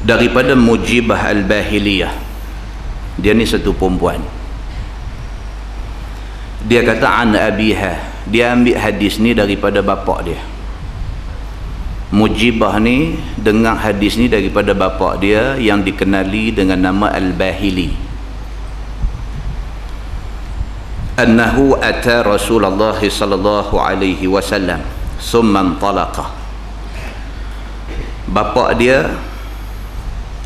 daripada Mujibah Al-Bahiliyah. Dia ni satu perempuan. Dia kata an abiha, dia ambil hadis ni daripada bapak dia. Mujibah ni dengar hadis ni daripada bapak dia yang dikenali dengan nama Al-Bahili. Annahu ata Rasulullah sallallahu alaihi wasallam summa intalaqa. Bapak dia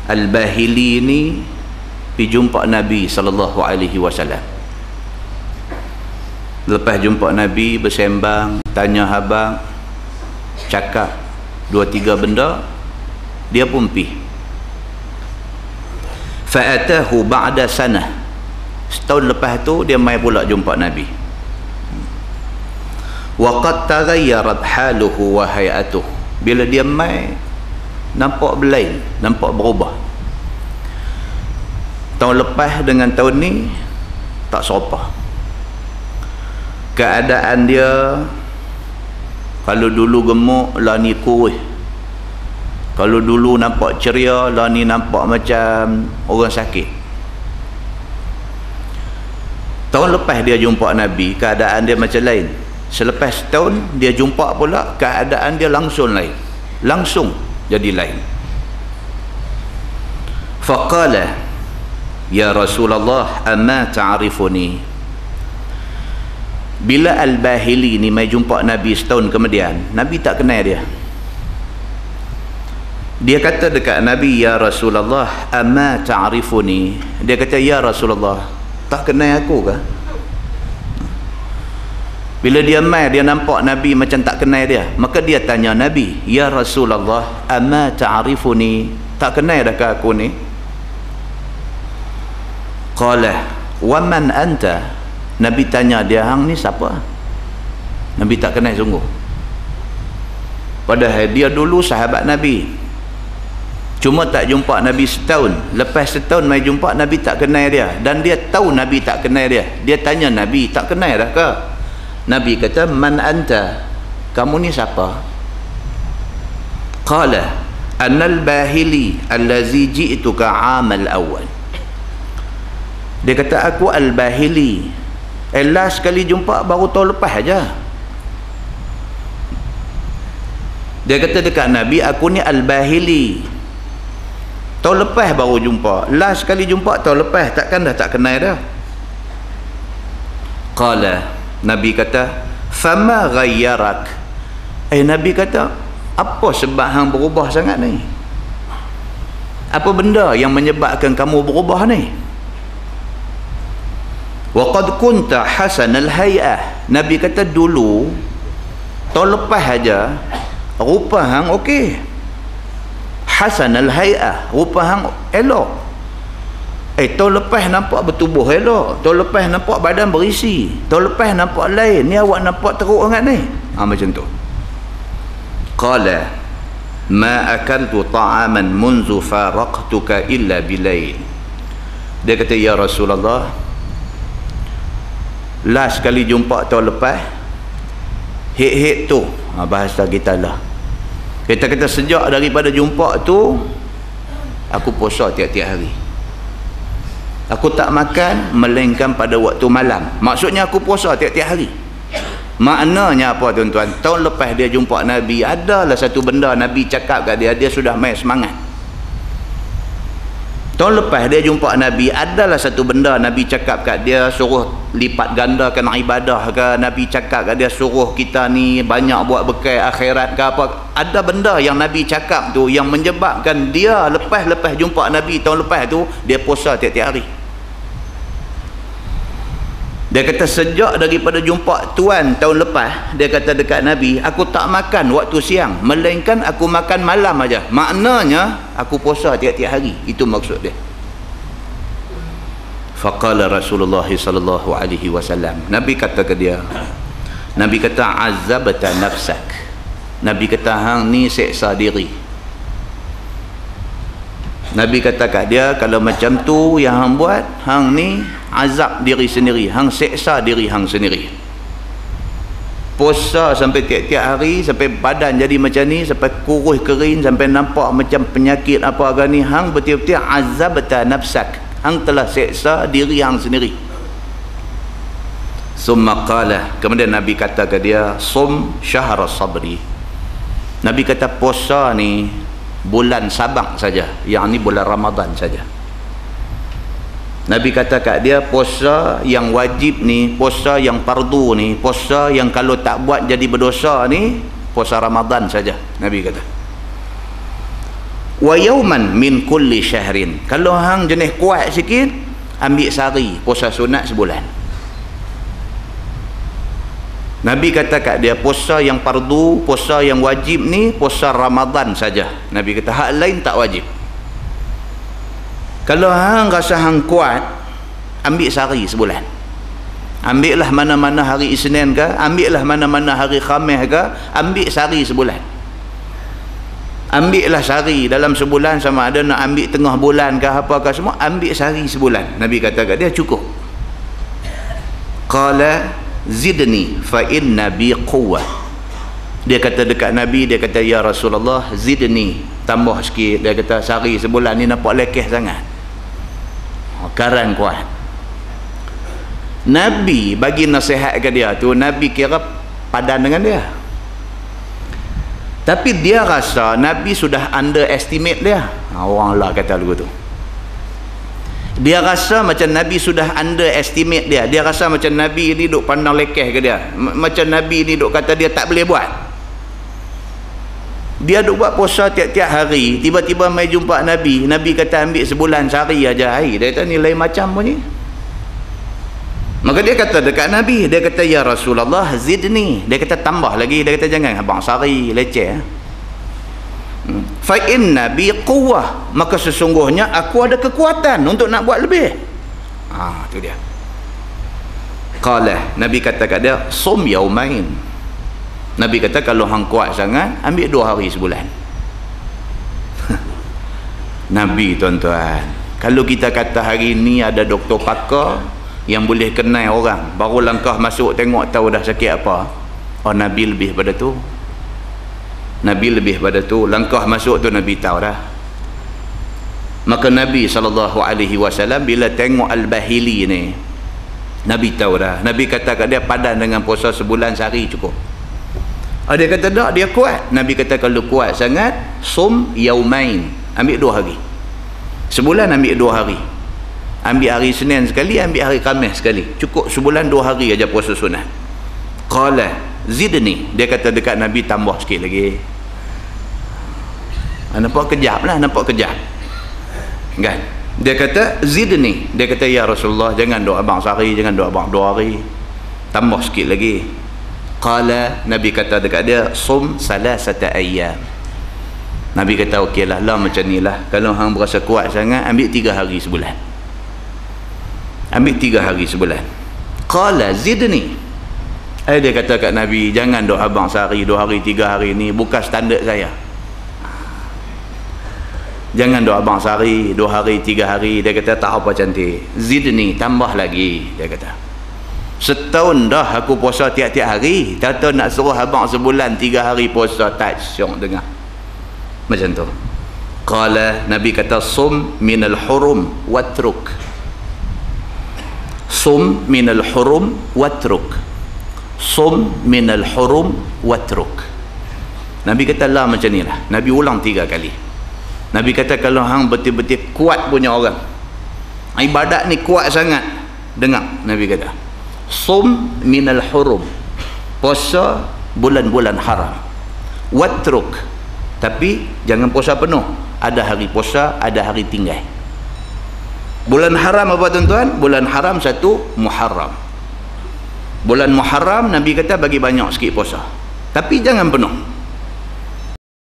Al-Bahili ni pergi jumpa Nabi sallallahu alaihi wasallam. Lepas jumpa Nabi, bersembang, tanya habang, cakap 2-3 benda, dia pun pergi. Fa'atahu ba'da sanah. Setahun lepas tu dia mai pula jumpa Nabi. Wa qad taghayyarat haluhu wa hay'atuhu. Bila dia mai, nampak berlain, nampak berubah. Tahun lepas dengan tahun ni tak serupa. Keadaan dia, kalau dulu gemuk, lah ni kurus. Kalau dulu nampak ceria, lah ni nampak macam orang sakit. Tahun lepas dia jumpa Nabi, keadaan dia macam lain. Selepas tahun dia jumpa pula, keadaan dia langsung lain. Langsung jadi lain. Faqala, ya Rasulullah, amma ta'rifuni? Bila Al-Bahili ni mai jumpa Nabi setahun kemudian, Nabi tak kenal dia. Dia kata dekat Nabi, ya Rasulullah, amma ta'rifuni? Dia kata, ya Rasulullah, tak kenal aku ke? Bila dia mai, dia nampak Nabi macam tak kenal dia, maka dia tanya Nabi, ya Rasulullah, amma ta'rifuni? Tak kenal dah ke aku ni? Qala, wa man anta? Nabi tanya dia, hang ni siapa? Nabi tak kenal sungguh. Padahal dia dulu sahabat Nabi, cuma tak jumpa Nabi setahun. Lepas setahun mai jumpa Nabi, tak kenal dia. Dan dia tahu Nabi tak kenal dia. Dia tanya Nabi, tak kenal dah ke? Nabi kata, man anta? Kamu ni siapa? Qala, annal bahili allazi ji'tuka amal awal. Dia kata, aku Al-Bahili, last sekali jumpa baru tahun lepas aja. Dia kata dekat Nabi, aku ni Al-Bahili, tahun lepas baru jumpa. Last sekali jumpa tahun lepas, takkan dah tak kenal dah. Qala, Nabi kata, fama ghayyarak? Nabi kata, apa sebab hang berubah sangat ni? Apa benda yang menyebabkan kamu berubah ni? Wa qad kunta hasanal hay'ah. Nabi kata, dulu tahun lepas aja rupa hang okey. Hasanal hay'ah, rupa hang elok. Tahun lepas nampak bertubuh elok, tahun lepas nampak badan berisi, tahun lepas nampak lain. Ni awak nampak teruk sangat ni. Macam tu. Qala, ma akaltu ta'aman munzu faraqtuka illa bilail. Dia kata, ya Rasulullah, last kali jumpa tahun lepas, hit tu, bahasa kita lah, kita kata sejak daripada jumpa tu, aku puasa tiap-tiap hari. Aku tak makan melainkan pada waktu malam. Maksudnya aku puasa tiap-tiap hari. Maknanya apa tuan-tuan? Tahun lepas dia jumpa Nabi, adalah satu benda Nabi cakap kat dia, dia sudah main semangat. Tahun lepas dia jumpa Nabi, adalah satu benda Nabi cakap kat dia, suruh lipat gandakan ibadah ke, Nabi cakap kat dia suruh kita ni banyak buat bekal akhirat ke apa. Ada benda yang Nabi cakap tu yang menyebabkan dia lepas jumpa Nabi tahun lepas tu, dia puasa tiap-tiap hari. Dia kata sejak daripada jumpa tuan tahun lepas, dia kata dekat Nabi, aku tak makan waktu siang melainkan aku makan malam aja. Maknanya aku puasa tiap-tiap hari. Itu maksud dia. Faqala Rasulullah sallallahu alaihi wasallam, Nabi kata ke dia, Nabi kata, azabta nafsak. Nabi kata, hang ni seksa diri. Nabi kata kat dia, kalau macam tu yang hang buat, hang ni azab diri sendiri, hang seksa diri hang sendiri. puasa sampai tiap-tiap hari, sampai badan jadi macam ni, sampai kurus kering, sampai nampak macam penyakit apa agak ni, hang betul-betul azabta nafsak, hang telah seksa diri hang sendiri. Summa qala, kemudian Nabi kata ke dia, sum syahr sabri. Nabi kata puasa ni bulan sabar saja, yang ni bulan Ramadan saja. Nabi kata kat dia, puasa yang wajib ni, puasa yang fardu ni, puasa yang kalau tak buat jadi berdosa ni, puasa Ramadan saja. Nabi kata, wa yauman min kulli syahrin. Kalau hang jenis kuat sikit, ambil sehari puasa sunat sebulan. Nabi kata kat dia, puasa yang fardu, puasa yang wajib ni, puasa Ramadan saja. Nabi kata, hak lain tak wajib. Kalau hang rasa hang kuat, ambil sehari sebulan. Ambil lah mana-mana hari Isnin ke, ambil lah mana-mana hari Khamis ke, ambil sehari sebulan. Ambil lah sehari dalam sebulan, sama ada nak ambil tengah bulan ke apa ke semua, ambil sehari sebulan. Nabi kata kat dia, cukup. Qala zidni fa inna bi quwwah. Dia kata dekat Nabi, dia kata, ya Rasulullah, zidni, tambah sikit. Dia kata, sehari sebulan ni nampak lekeh sangat, karan kuat. Nabi bagi nasihat ke dia tu, Nabi kira padan dengan dia, tapi dia rasa Nabi sudah underestimate dia. Orang lah kata lagu tu, dia rasa macam Nabi sudah underestimate dia. Dia rasa macam Nabi ni duk pandang lekeh ke dia, macam Nabi ni duk kata dia tak boleh buat. Dia duk buat puasa tiap-tiap hari, tiba-tiba mai jumpa Nabi, Nabi kata ambil sebulan sehari aja. Dia kata ni lain macam pun ni. Maka dia kata dekat Nabi, dia kata, ya Rasulullah zidni. Dia kata tambah lagi. Dia kata jangan abang sehari leceh. Fa inna bi quwwah, maka sesungguhnya aku ada kekuatan untuk nak buat lebih. Tu dia. Qala, Nabi kata kat dia, sum yaumain. Nabi kata kalau hang kuat sangat, ambil 2 hari sebulan. Nabi tuan-tuan, kalau kita kata hari ni ada doktor pakar yang boleh kenal orang, baru langkah masuk tengok tahu dah sakit apa. Oh, Nabi lebih pada tu. Nabi lebih pada tu. Langkah masuk tu Nabi tahu dah. Maka Nabi SAW bila tengok Al-Bahili ni, Nabi tahu dah. Nabi kata kat dia, padan dengan puasa sebulan sehari cukup. Dia kata tak, dia kuat. Nabi kata kalau kuat sangat, sum yaumain, ambil 2 hari sebulan, ambil 2 hari. Ambil hari Senin sekali, ambil hari Khamis sekali, cukup sebulan 2 hari aja puasa sunat. Qala zidni, dia kata dekat Nabi tambah sikit lagi. Nampak kejap lah, nampak kejap kan. Dia kata zidni, dia kata ya Rasulullah, jangan doa abang sehari, jangan doa abang 2 hari, tambah sikit lagi. Qala, Nabi kata dekat dia, sum salasata ayyam. Nabi kata okeylah lah macam ni lah, kalau hang berasa kuat sangat, ambil 3 hari sebulan, ambil 3 hari sebulan. Qala zidni, dia kata kat Nabi, jangan doa abang sehari, 2 hari, 3 hari ni bukan standard saya. Jangan doa abang sehari, 2 hari, 3 hari. Dia kata tak apa cantik, zidni, tambah lagi. Dia kata setahun dah aku puasa tiap-tiap hari, tak tahu nak suruh abang sebulan 3 hari puasa, tak syok dengar macam tu. Qala, Nabi kata sum minal hurum watruk, sum minal hurum watruk, sum minal hurum watruk. Nabi kata lah macam ni lah. Nabi ulang 3 kali. Nabi kata kalau hang betul-betul kuat punya orang, ibadat ni kuat sangat, dengar Nabi kata sum minal hurum, puasa bulan-bulan haram, watruk, tapi jangan puasa penuh, ada hari puasa, ada hari tinggal. Bulan haram apa tuan-tuan? Bulan haram 1 Muharram. Bulan Muharram Nabi kata bagi banyak sikit puasa, tapi jangan penuh.